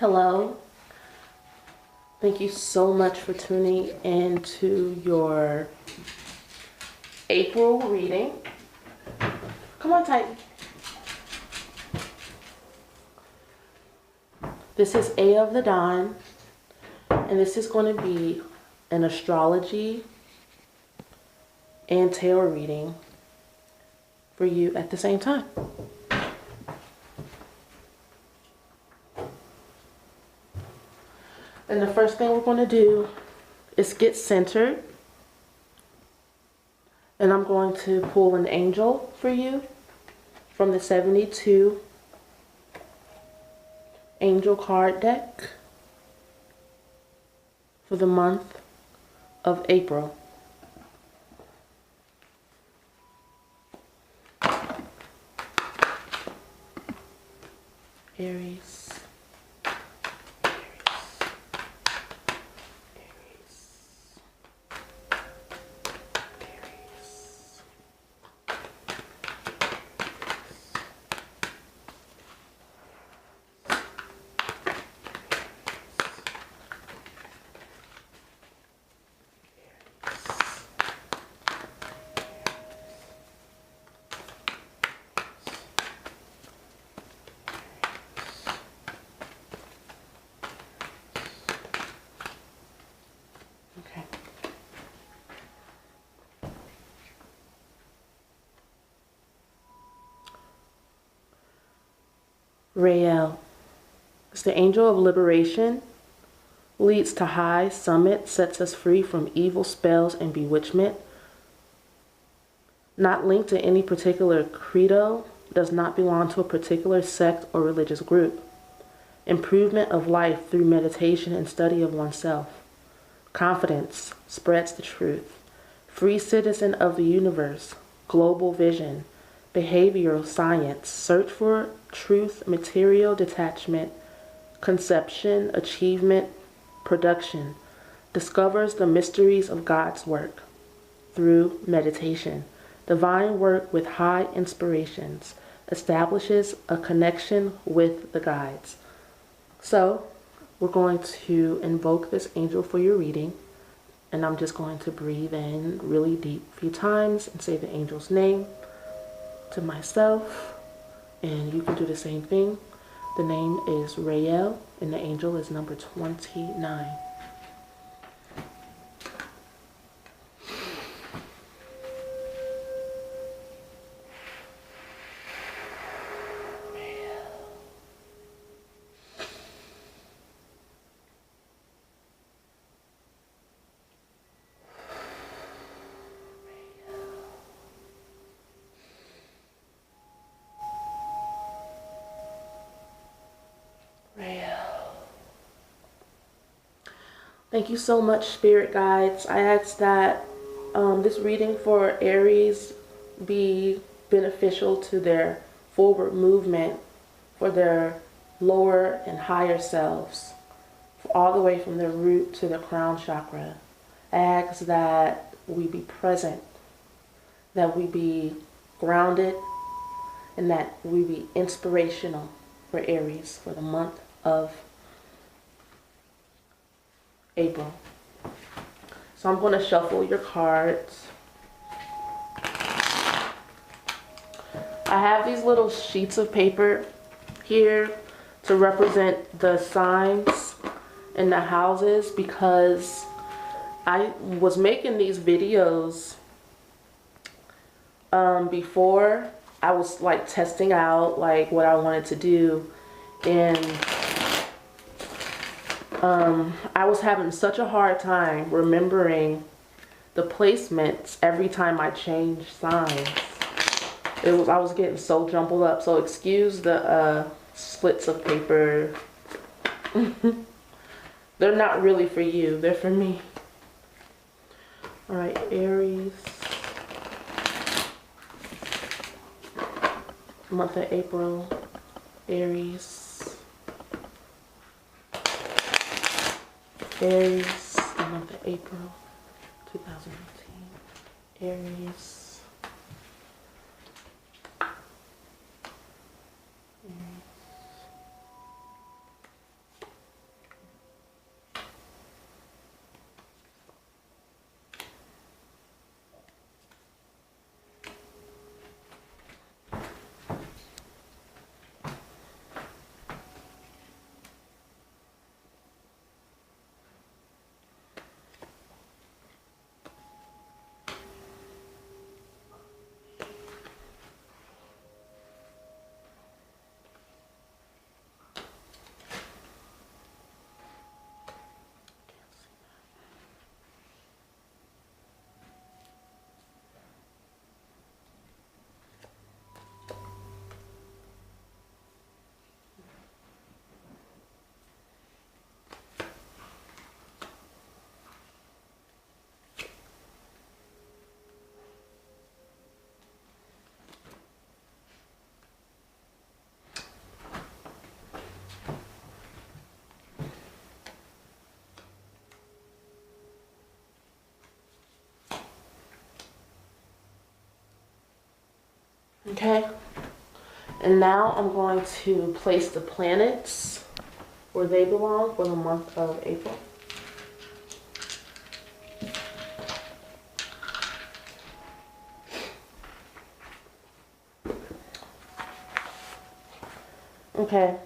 Hello. Thank you so much for tuning in to your April reading. Come on, Titan. This is A of the Dawn, and this is going to be an astrology and tarot reading for you at the same time. And the first thing we're going to do is get centered. And I'm going to pull an angel for you from the 72 angel card deck for the month of April. Aries. Rael is the angel of liberation, leads to high summit, sets us free from evil spells and bewitchment. Not linked to any particular credo, does not belong to a particular sect or religious group. Improvement of life through meditation and study of oneself. Confidence, spreads the truth. Free citizen of the universe, global vision. Behavioral science, search for truth, material detachment, conception, achievement, production, discovers the mysteries of God's work through meditation, divine work with high inspirations, establishes a connection with the guides. So, we're going to invoke this angel for your reading, and I'm just going to breathe in really deep a few times and say the angel's name to myself, and you can do the same thing. The name is Rael, and the angel is number 29. Thank you so much, spirit guides. I ask that this reading for Aries be beneficial to their forward movement, for their lower and higher selves, all the way from their root to the crown chakra. I ask that we be present, that we be grounded, and that we be inspirational for Aries for the month of April. So I'm going to shuffle your cards. I have these little sheets of paper here to represent the signs and the houses, because I was making these videos before. I was like testing out like what I wanted to do, and I was having such a hard time remembering the placements every time I changed signs. I was getting so jumbled up. So excuse the slits of paper. They're not really for you. They're for me. All right, Aries. Month of April. Aries. Aries, the month of April 2019. Aries. Okay. And now I'm going to place the planets where they belong for the month of April. Okay.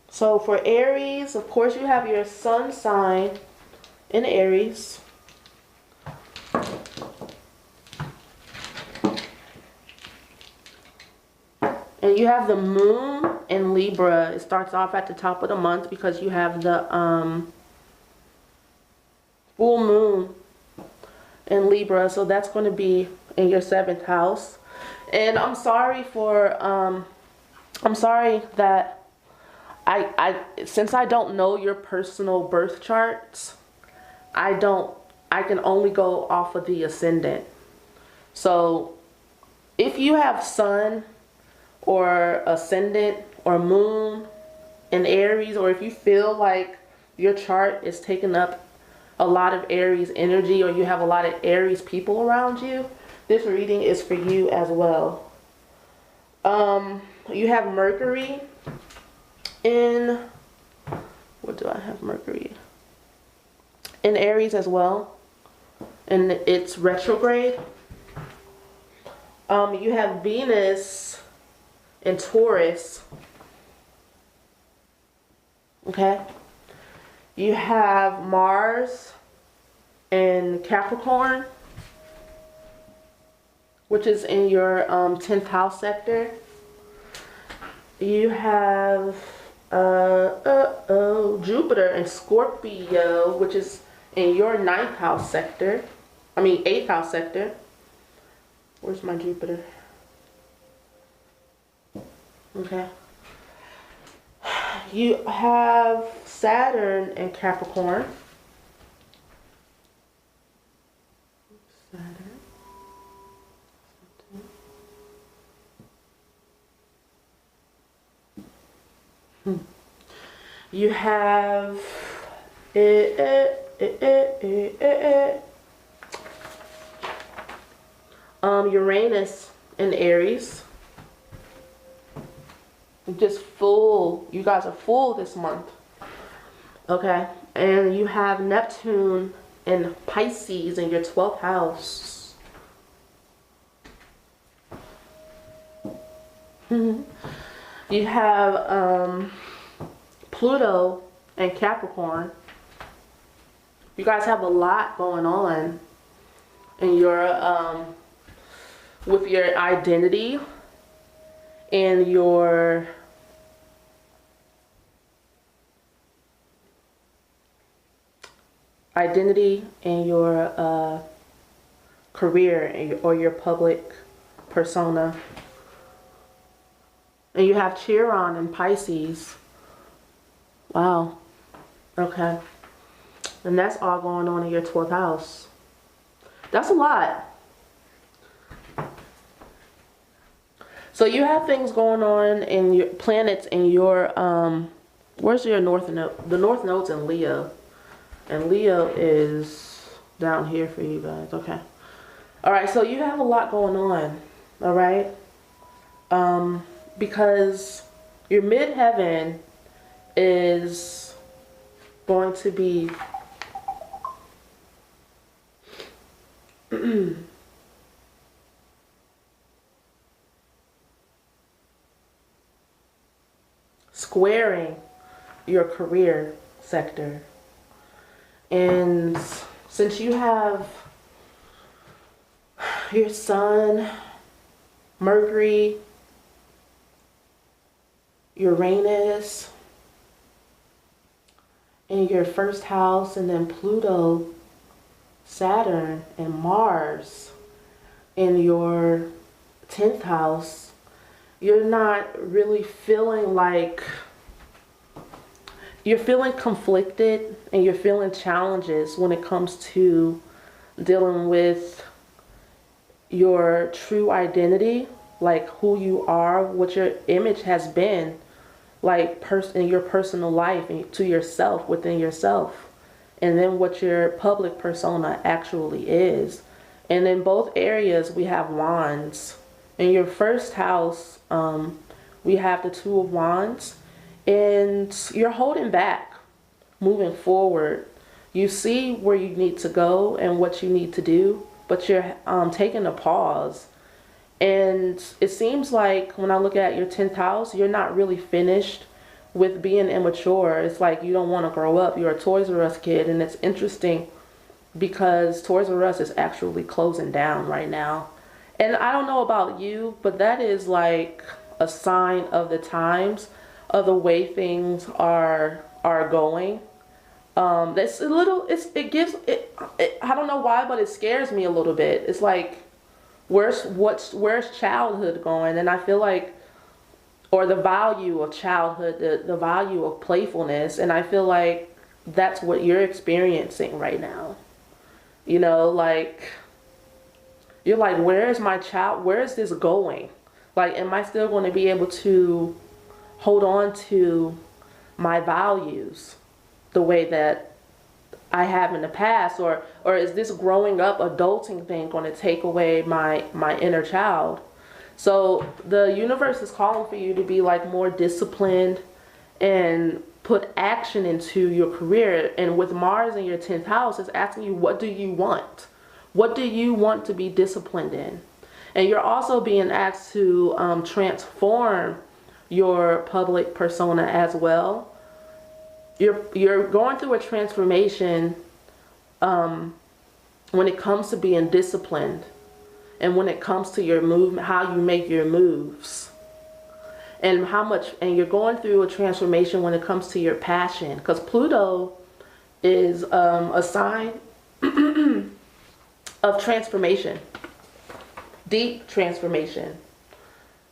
So for Aries, of course, you have your sun sign in Aries. And you have the moon in Libra. It starts off at the top of the month because you have the full moon in Libra. So that's going to be in your 7th house. And I'm sorry for, I'm sorry that since I don't know your personal birth charts, I can only go off of the ascendant. So if you have sun or ascendant or moon in Aries, or if you feel like your chart is taking up a lot of Aries energy, or you have a lot of Aries people around you, this reading is for you as well. You have Mercury in, what do I have Mercury? In Aries as well, and it's retrograde. You have Venus in Taurus. Okay. You have Mars in Capricorn, which is in your 10th house sector. You have Jupiter in Scorpio, which is in your 9th house sector. I mean 8th house sector. Where's my Jupiter? Okay. You have Saturn in Capricorn. Saturn. You have Uranus in Aries. Just full. You guys are full this month. Okay. And you have Neptune in Pisces in your 12th house. You have Pluto and Capricorn. You guys have a lot going on in your with your identity and your career or your public persona. And you have Chiron in Pisces. Wow. Okay. And that's all going on in your 12th house. That's a lot. So you have things going on in your planets in your, where's your north node? The north node's in Leo. And Leo is down here for you guys. Okay. All right. So you have a lot going on. All right. Because your midheaven is going to be squaring your career sector. And since you have your sun, Mercury, Uranus in your 1st house, and then Pluto, Saturn, and Mars in your 10th house, you're not really feeling like, you're feeling conflicted and you're feeling challenges when it comes to dealing with your true identity, like who you are, what your image has been, like in your personal life and to yourself, within yourself, and then what your public persona actually is. And in both areas, we have wands. In your first house, we have the Two of Wands. And you're holding back, moving forward. You see where you need to go and what you need to do, but you're taking a pause. And it seems like when I look at your 10th house, you're not really finished with being immature. It's like you don't want to grow up. You're a Toys R Us kid, and it's interesting because Toys R Us is actually closing down right now. And I don't know about you, but that is like a sign of the times, of the way things are going. That's a little, it gives it, I don't know why, but it scares me a little bit. It's like, where's childhood going? And I feel like, or the value of childhood, the value of playfulness, and I feel like that's what you're experiencing right now. You know, like, you're like, where is my child? Where is this going? Like, am I still going to be able to hold on to my values the way that I have in the past? Or is this growing up, adulting thing going to take away my inner child? So the universe is calling for you to be like more disciplined and put action into your career. And with Mars in your 10th house, it's asking you, what do you want? What do you want to be disciplined in? And you're also being asked to transform your public persona as well. You're going through a transformation when it comes to being disciplined, and when it comes to your movement, how you make your moves, and you're going through a transformation when it comes to your passion, because Pluto is a sign of transformation, deep transformation.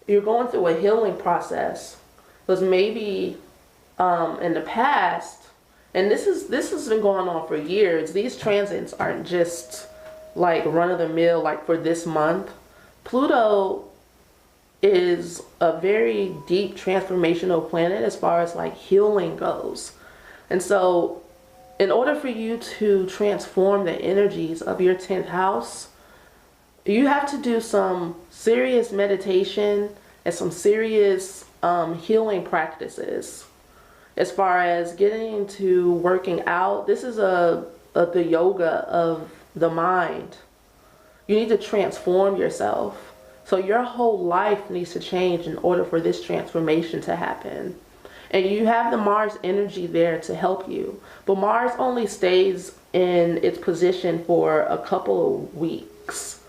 You're going through a healing process, because maybe in the past, and this has been going on for years. These transits aren't just like run-of-the-mill, like for this month. Pluto is a very deep transformational planet as far as like healing goes. And so in order for you to transform the energies of your 10th house, you have to do some serious meditation and some serious healing practices. As far as getting into working out, this is the yoga of the mind. You need to transform yourself. So your whole life needs to change in order for this transformation to happen. And you have the Mars energy there to help you. But Mars only stays in its position for a couple of weeks.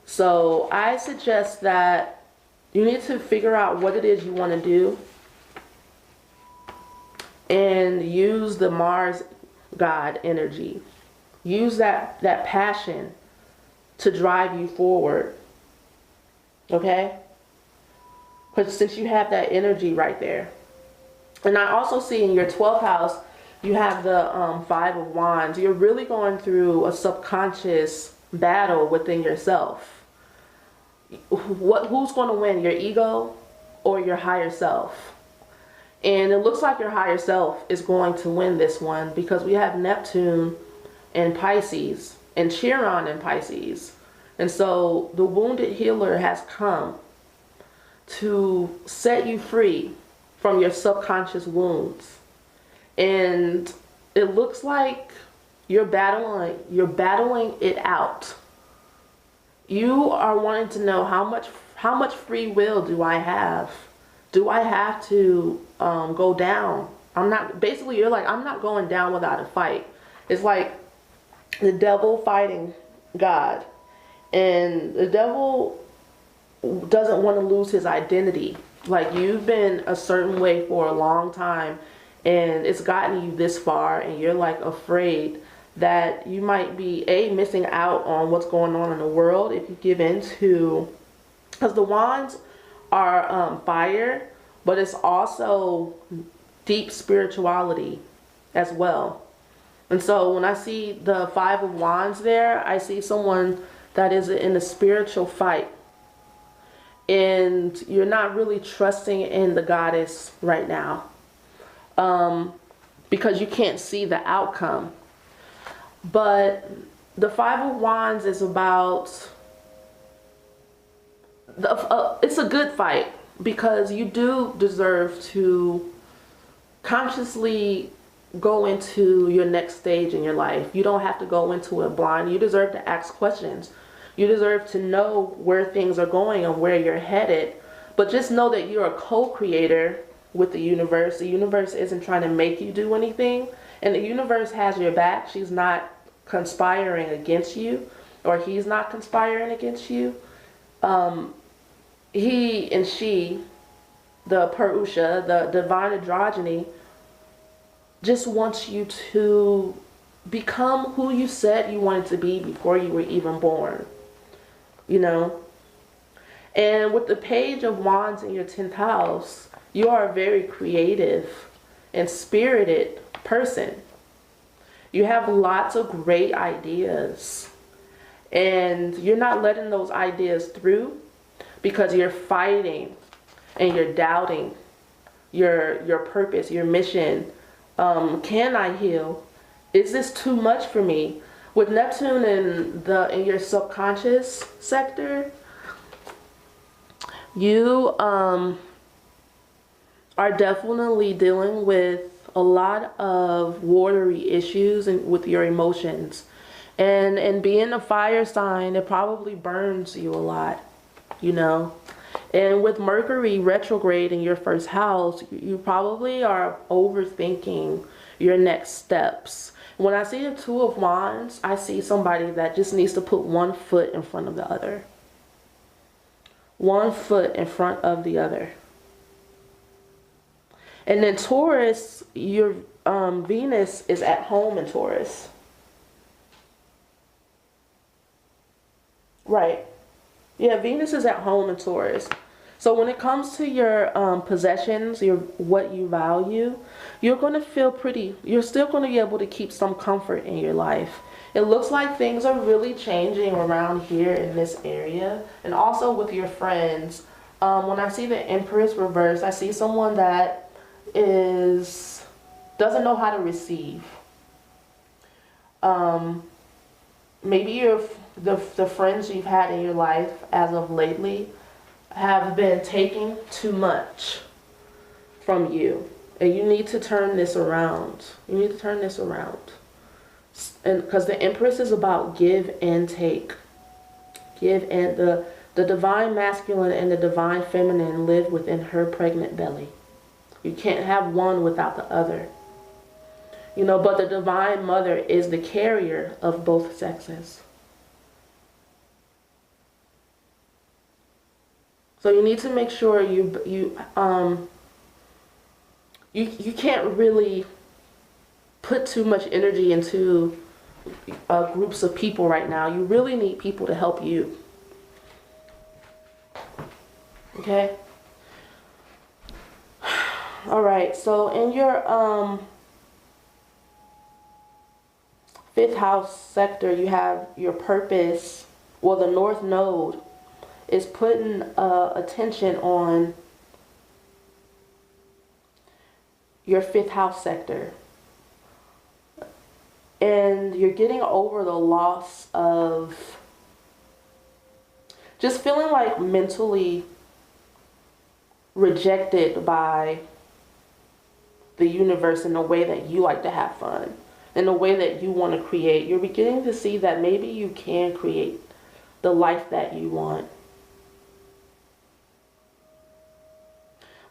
So I suggest that you need to figure out what it is you want to do and use the Mars God energy. Use that passion to drive you forward. Okay? Because since you have that energy right there. And I also see in your 12th house, you have the 5 of Wands. You're really going through a subconscious battle within yourself. Who's going to win, your ego or your higher self? And it looks like your higher self is going to win this one, because we have Neptune in Pisces and Chiron in Pisces. And so the wounded healer has come to set you free from your subconscious wounds. And it looks like you're battling it out. You are wanting to know how much free will do I have? Do I have to go down? Basically you're like, I'm not going down without a fight. It's like the devil fighting God. And the devil doesn't want to lose his identity. Like, you've been a certain way for a long time, and it's gotten you this far, and you're like afraid that you might be missing out on what's going on in the world if you give in to, because the wands are fire, but it's also deep spirituality as well. And so when I see the 5 of Wands there, I see someone that is in a spiritual fight. And you're not really trusting in the goddess right now. Because you can't see the outcome. But The Five of Wands is about, it's a good fight, because you do deserve to consciously go into your next stage in your life. You don't have to go into it blind. You deserve to ask questions. You deserve to know where things are going and where you're headed. But just know that you're a co-creator with the universe. The universe isn't trying to make you do anything. And the universe has your back. She's not conspiring against you, or he's not conspiring against you. He and she, the Purusha, the divine androgyny, just wants you to become who you said you wanted to be before you were even born. You know? And with the Page of Wands in your 10th house, you are a very creative and spirited person. You have lots of great ideas, and you're not letting those ideas through because you're fighting and you're doubting your purpose, your mission. Can I heal? Is this too much for me? With Neptune in your subconscious sector, you are definitely dealing with a lot of watery issues and with your emotions. And being a fire sign, it probably burns you a lot, you know. And with Mercury retrograde in your first house, you probably are overthinking your next steps. When I see the Two of Wands, I see somebody that just needs to put one foot in front of the other. One foot in front of the other. And then Taurus, your Venus is at home in Taurus. Right. Yeah, Venus is at home in Taurus. So when it comes to your possessions, what you value, you're going to feel you're still going to be able to keep some comfort in your life. It looks like things are really changing around here in this area. And also with your friends. When I see the Empress reverse, I see someone that doesn't know how to receive. Maybe the friends you've had in your life as of lately have been taking too much from you, and you need to turn this around. You need to turn this around, and because the Empress is about give and take. Give, and the divine masculine and the divine feminine live within her pregnant belly. You can't have one without the other. You know, but the divine mother is the carrier of both sexes. So you need to make sure you can't really put too much energy into groups of people right now. You really need people to help you. Okay? All right, so in your 5th house sector, you have your purpose. Well, the North Node is putting attention on your 5th house sector. And you're getting over the loss of just feeling like mentally rejected by the universe in the way that you like to have fun, in the way that you want to create. You're beginning to see that maybe you can create the life that you want.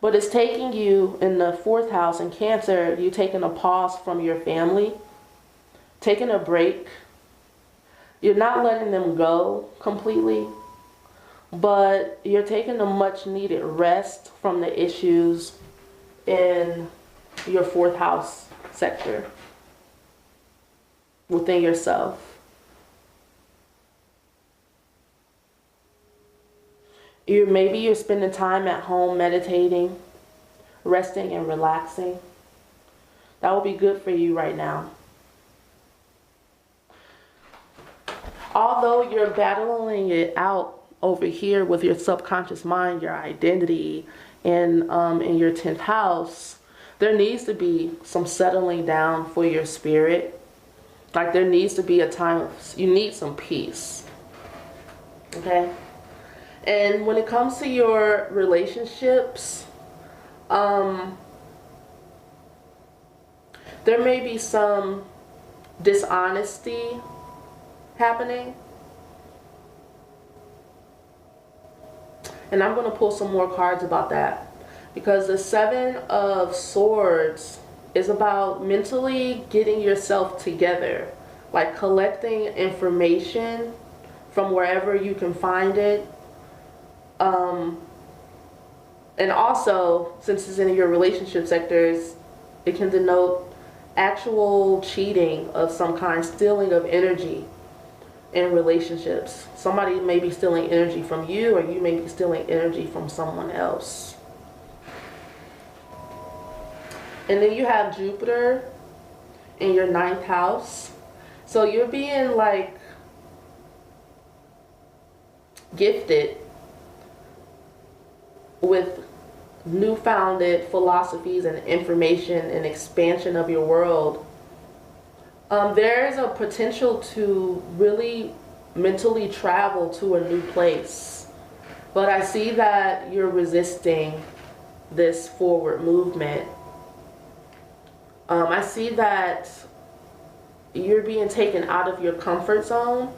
But it's taking you in the 4th house in Cancer, you taking a pause from your family, taking a break. You're not letting them go completely, but you're taking a much needed rest from the issues in your 4th house sector within yourself. Maybe you're spending time at home meditating, resting and relaxing. That will be good for you right now. Although you're battling it out over here with your subconscious mind, your identity, and in your 10th house, there needs to be some settling down for your spirit. Like there needs to be a time of, you need some peace. Okay? And when it comes to your relationships, there may be some dishonesty happening. And I'm going to pull some more cards about that. Because the Seven of Swords is about mentally getting yourself together. Like collecting information from wherever you can find it. And also, since it's in your relationship sectors, it can denote actual cheating of some kind, stealing of energy in relationships. Somebody may be stealing energy from you, or you may be stealing energy from someone else. And then you have Jupiter in your 9th house. So you're being like gifted with newfounded philosophies and information and expansion of your world. There is a potential to really mentally travel to a new place. But I see that you're resisting this forward movement. I see that you're being taken out of your comfort zone.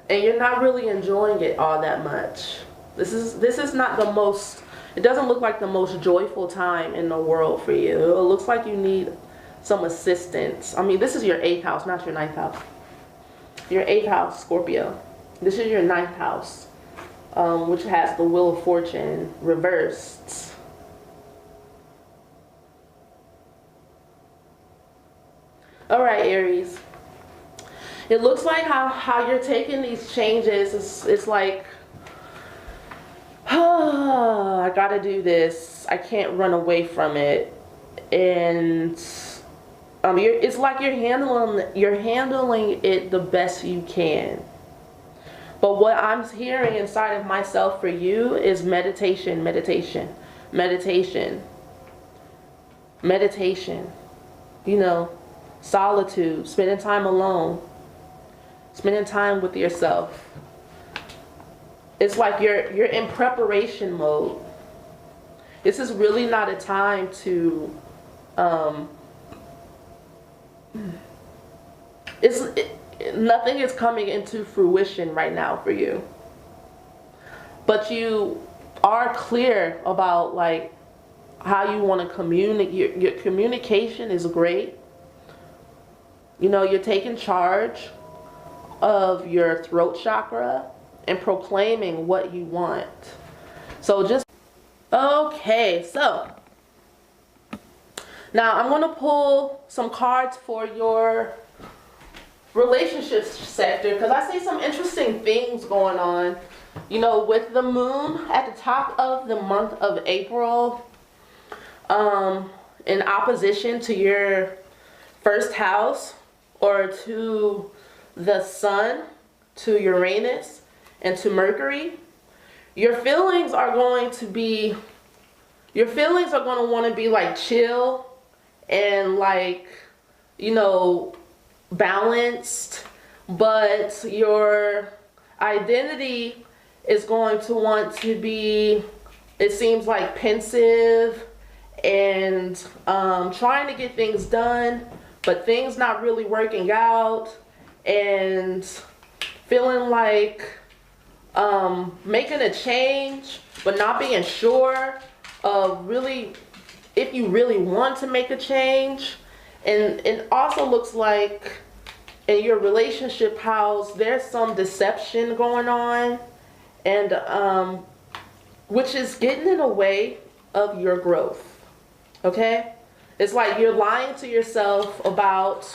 And you're not really enjoying it all that much. This is not the most, it doesn't look like the most joyful time in the world for you. It looks like you need some assistance. I mean, this is your 8th house, not your 9th house. Your 8th house, Scorpio. This is your 9th house, which has the Wheel of Fortune reversed. All right, Aries. It looks like how you're taking these changes. It's like, oh, I gotta do this. I can't run away from it. And it's like you're handling it the best you can. But what I'm hearing inside of myself for you is meditation, meditation, meditation, meditation. You know, solitude, spending time alone. Spending time with yourself. It's like you're in preparation mode. This is really not a time to nothing is coming into fruition right now for you. But you are clear about like how you want to communicate. Your communication is great. You know, you're taking charge of your throat chakra and proclaiming what you want. So just, okay, so now I'm going to pull some cards for your relationships sector, because I see some interesting things going on. You know, with the moon at the top of the month of April, in opposition to your 1st house, or to the sun, to Uranus, and to Mercury, your feelings are going to want to be like chill and like, you know, balanced, but your identity is going to want to be, it seems like, pensive and trying to get things done, but things not really working out. And feeling like making a change, but not being sure of really if you really want to make a change. And it also looks like in your relationship house, there's some deception going on, and which is getting in the way of your growth. Okay? It's like you're lying to yourself about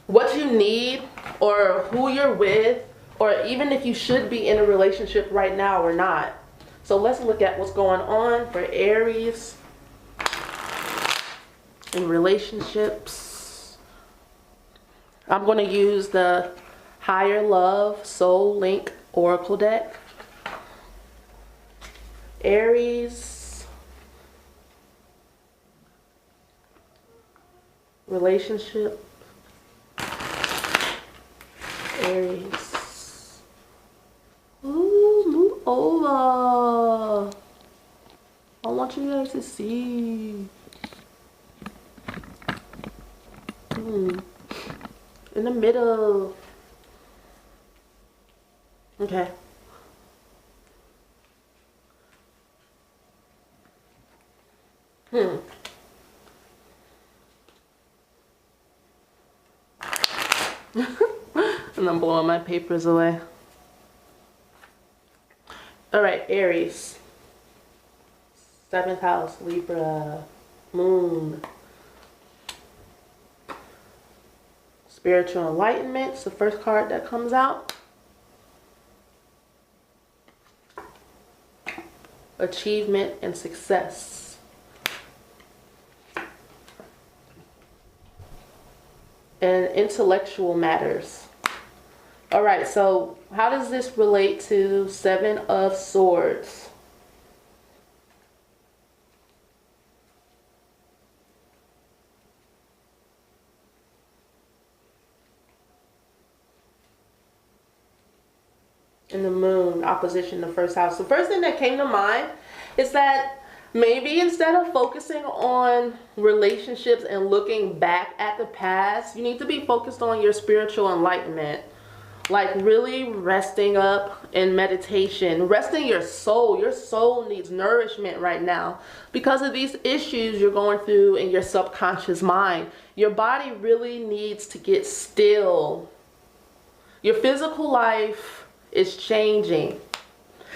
what you need, or who you're with, or even if you should be in a relationship right now or not. So let's look at what's going on for Aries in relationships. I'm going to use the Higher Love Soul Link Oracle deck. Aries, relationship, Aries. Ooh, move over. I want you guys to see. In the middle. Okay. And I'm blowing my papers away. All right, Aries. 7th house, Libra, Moon. Spiritual enlightenment is the first card that comes out. Achievement and success. And intellectual matters. All right, so how does this relate to 7 of Swords? And the Moon, opposition to first house. The first thing that came to mind is that maybe instead of focusing on relationships and looking back at the past, you need to be focused on your spiritual enlightenment. Like really resting up in meditation, resting your soul. Your soul needs nourishment right now because of these issues you're going through in your subconscious mind. Your body really needs to get still. Your physical life is changing.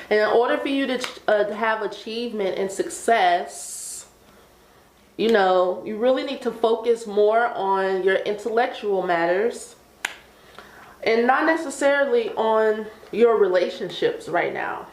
And in order for you to have achievement and success, you know, you really need to focus more on your intellectual matters and not necessarily on your relationships right now.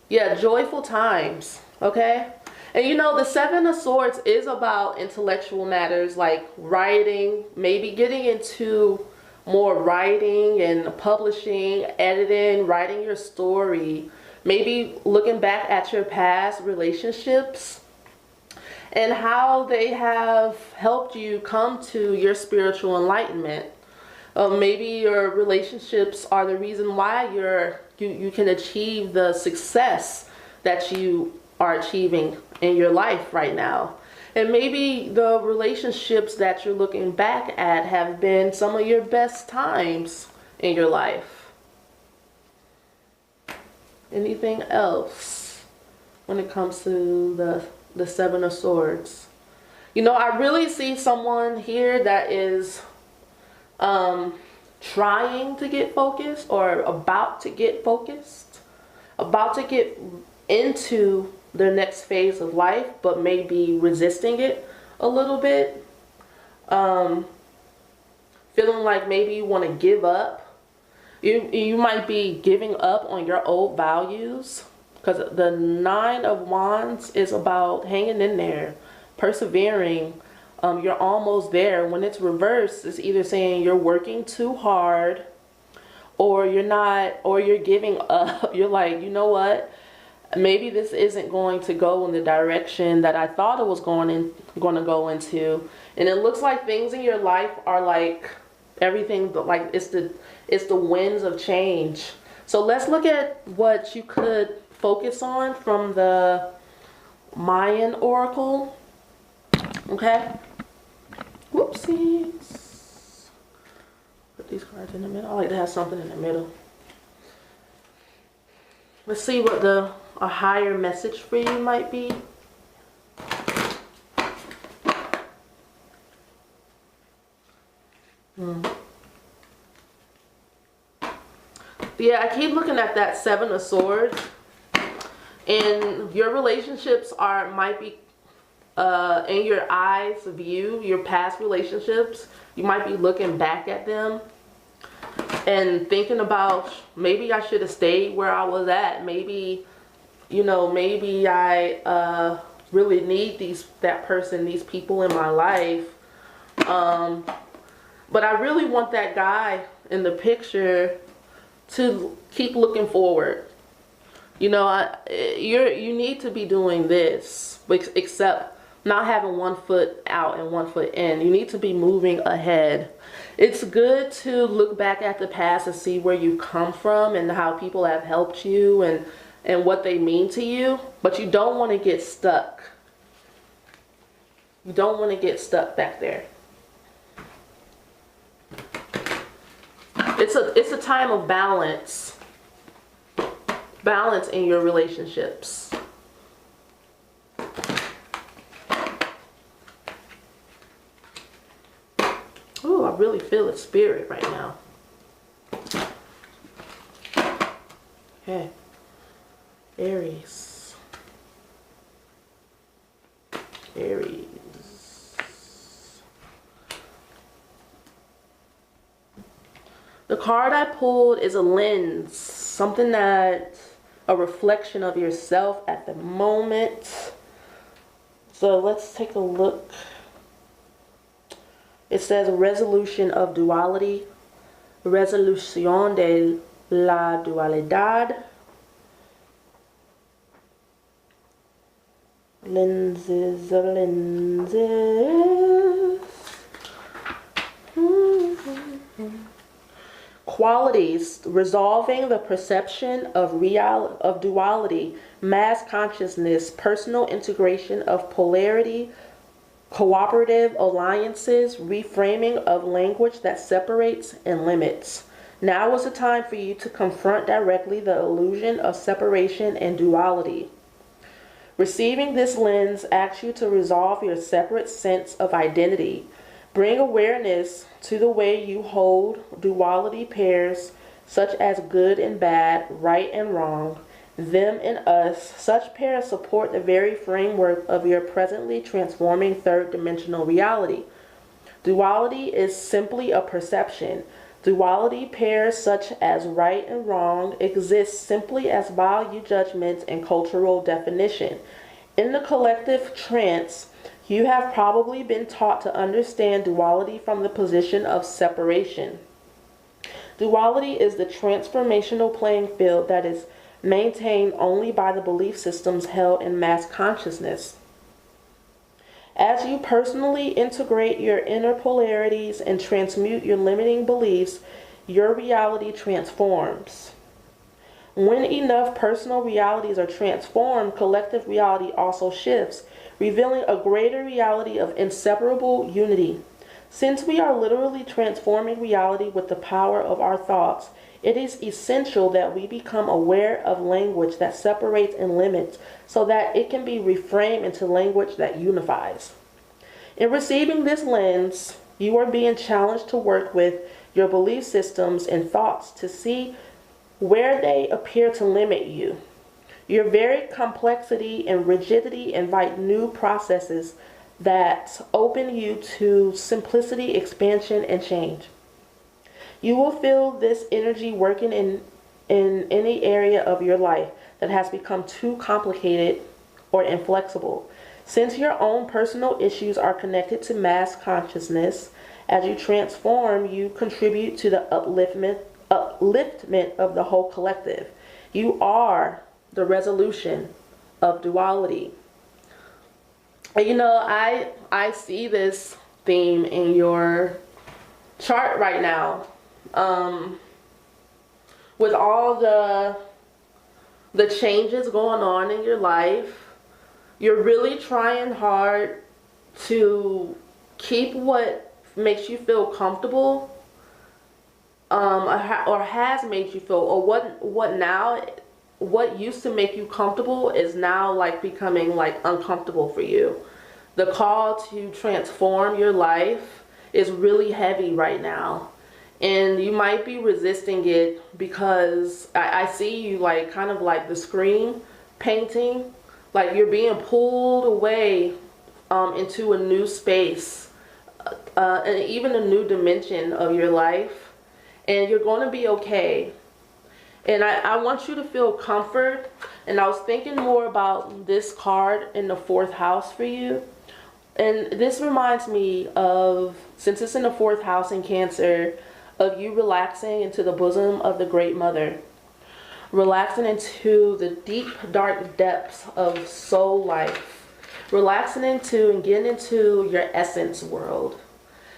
Yeah, joyful times, okay? And you know, the 7 of Swords is about intellectual matters like writing, maybe getting into more writing and publishing, editing, writing your story, maybe looking back at your past relationships and how they have helped you come to your spiritual enlightenment. Maybe your relationships are the reason why you can achieve the success that you are achieving in your life right now. And maybe the relationships that you're looking back at have been some of your best times in your life. Anything else when it comes to the 7 of Swords? You know, I really see someone here that is trying to get focused or about to get focused, about to get into their next phase of life, but maybe resisting it a little bit. Feeling like maybe you want to give up. You might be giving up on your old values because the 9 of Wands is about hanging in there, persevering. You're almost there. When it's reversed, it's either saying you're working too hard or you're not, or you're giving up. You're like, you know what? Maybe this isn't going to go in the direction that I thought it was going to go into. And it looks like things in your life are like everything, but like it's the winds of change. So let's look at what you could focus on from the Mayan Oracle. Okay. Whoopsies. Put these cards in the middle. I like to have something in the middle. Let's see what a higher message for you might be. Yeah, I keep looking at that 7 of Swords, and your relationships might be in your eyes view, your past relationships. You might be looking back at them and thinking about, maybe I should have stayed where I was at. Maybe, you know, maybe I really need these people in my life. But I really want that guy in the picture to keep looking forward. You know, you need to be doing this, except not having one foot out and one foot in. You need to be moving ahead. It's good to look back at the past and see where you come from and how people have helped you and what they mean to you, but you don't want to get stuck. You don't want to get stuck back there. It's a time of balance. Balance in your relationships. Ooh, I really feel the spirit right now. Okay. Aries. Aries. The card I pulled is a lens, something that, a reflection of yourself at the moment. So let's take a look. It says resolution of duality, resolución de la dualidad. Lenses of lenses. Qualities: resolving the perception of duality, mass consciousness, personal integration of polarity, cooperative alliances, reframing of language that separates and limits. Now is the time for you to confront directly the illusion of separation and duality. Receiving this lens asks you to resolve your separate sense of identity. Bring awareness to the way you hold duality pairs, such as good and bad, right and wrong, them and us. Such pairs support the very framework of your presently transforming third-dimensional reality. Duality is simply a perception. Duality pairs such as right and wrong exist simply as value judgments and cultural definition. In the collective trance, you have probably been taught to understand duality from the position of separation. Duality is the transformational playing field that is maintained only by the belief systems held in mass consciousness. As you personally integrate your inner polarities and transmute your limiting beliefs, your reality transforms. When enough personal realities are transformed, collective reality also shifts, revealing a greater reality of inseparable unity. Since we are literally transforming reality with the power of our thoughts, it is essential that we become aware of language that separates and limits so that it can be reframed into language that unifies. In receiving this lens, you are being challenged to work with your belief systems and thoughts to see where they appear to limit you. Your very complexity and rigidity invite new processes that open you to simplicity, expansion, and change. You will feel this energy working in any area of your life that has become too complicated or inflexible. Since your own personal issues are connected to mass consciousness, as you transform, you contribute to the upliftment of the whole collective. You are the resolution of duality. And you know, I see this theme in your chart right now. With all the changes going on in your life, you're really trying hard to keep what makes you feel comfortable, or has made you feel, or what used to make you comfortable is now like becoming like uncomfortable for you. The call to transform your life is really heavy right now. And you might be resisting it because I see you like kind of like the screen painting, like you're being pulled away into a new space, and even a new dimension of your life. And you're going to be okay. And I want you to feel comfort. And I was thinking more about this card in the 4th house for you. And this reminds me of, since it's in the 4th house in Cancer, of you relaxing into the bosom of the Great Mother. Relaxing into the deep, dark depths of soul life. Relaxing into and getting into your essence world.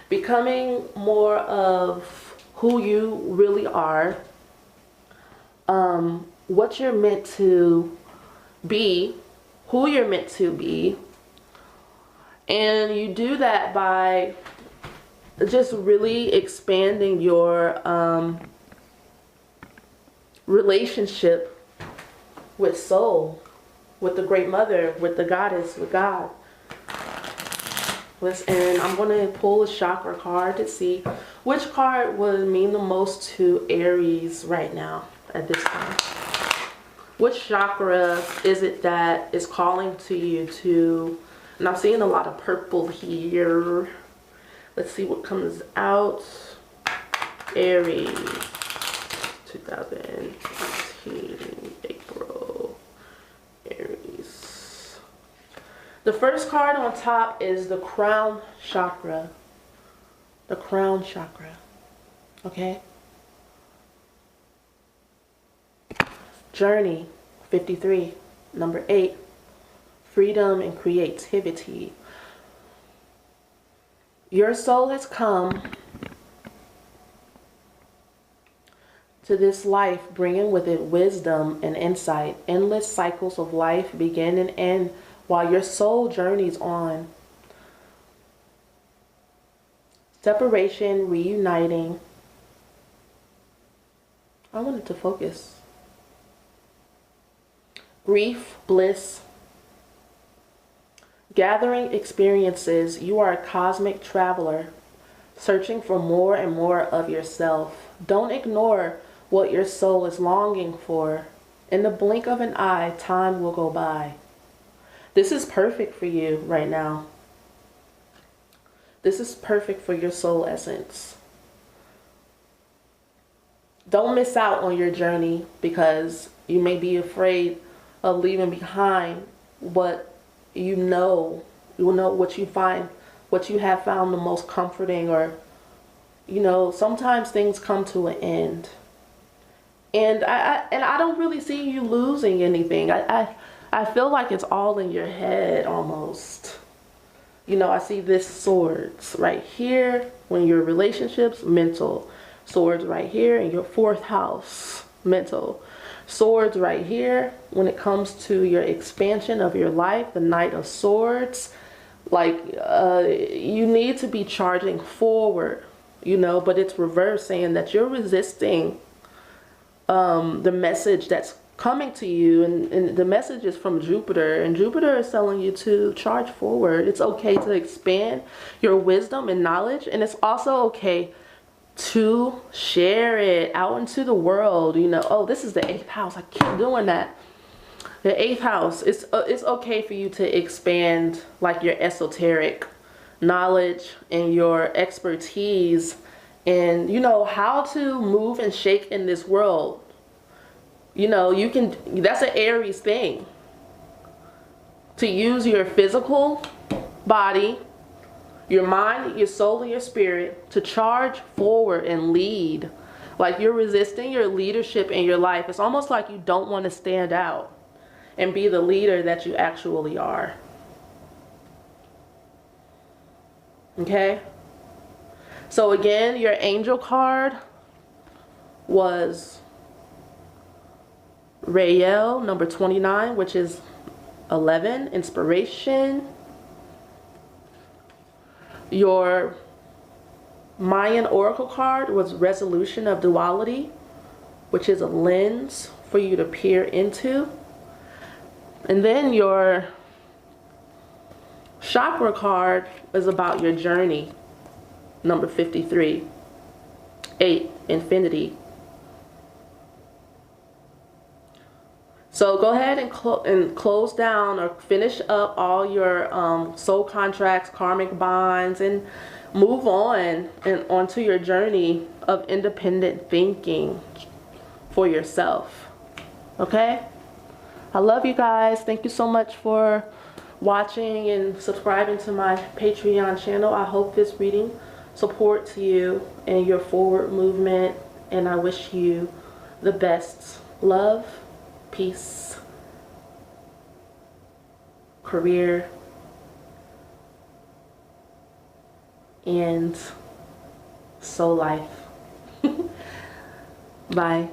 Becoming more of who you really are. What you're meant to be. Who you're meant to be. And you do that by just really expanding your relationship with soul, with the Great Mother, with the Goddess, with God. And I'm going to pull a chakra card to see which card would mean the most to Aries right now at this time. Which chakra is it that is calling to you to, and I'm seeing a lot of purple here. Let's see what comes out. Aries, 2018, April, Aries. The first card on top is the crown chakra. The crown chakra. Okay? Journey, 53, number 8. Freedom and creativity. Your soul has come to this life bringing with it wisdom and insight. Endless cycles of life begin and end while your soul journeys on. Separation, reuniting. I wanted to focus. Grief, bliss. Gathering experiences. You are a cosmic traveler, searching for more and more of yourself. Don't ignore what your soul is longing for. In the blink of an eye, time will go by. This is perfect for you right now. This is perfect for your soul essence. Don't miss out on your journey because you may be afraid of leaving behind what you know what you find, what you have found the most comforting, or sometimes things come to an end. And I don't really see you losing anything. I feel like it's all in your head almost. I see this swords right here when your relationships, mental. Swords right here in your 4th house, mental. Swords right here when it comes to your expansion of your life, the Knight of Swords. You need to be charging forward, but it's reverse, saying that you're resisting the message that's coming to you, and the message is from Jupiter, and Jupiter is telling you to charge forward. It's okay to expand your wisdom and knowledge, and it's also okay to share it out into the world. Oh, this is the 8th house. I keep doing that. The 8th house, it's okay for you to expand like your esoteric knowledge and your expertise, and how to move and shake in this world. You can, that's an Aries thing, to use your physical body, your mind, your soul, and your spirit to charge forward and lead. Like you're resisting your leadership in your life. It's almost like you don't want to stand out and be the leader that you actually are. Okay? So again, your angel card was Rael, number 29, which is 11, inspiration. Your Mayan oracle card was resolution of duality, which is a lens for you to peer into. And then your chakra card is about your journey, number 53, 8, infinity. So go ahead and close down or finish up all your soul contracts, karmic bonds, and move on and onto your journey of independent thinking for yourself. Okay? I love you guys. Thank you so much for watching and subscribing to my Patreon channel. I hope this reading supports you and your forward movement, and I wish you the best. Love, peace, career, and soul life. Bye.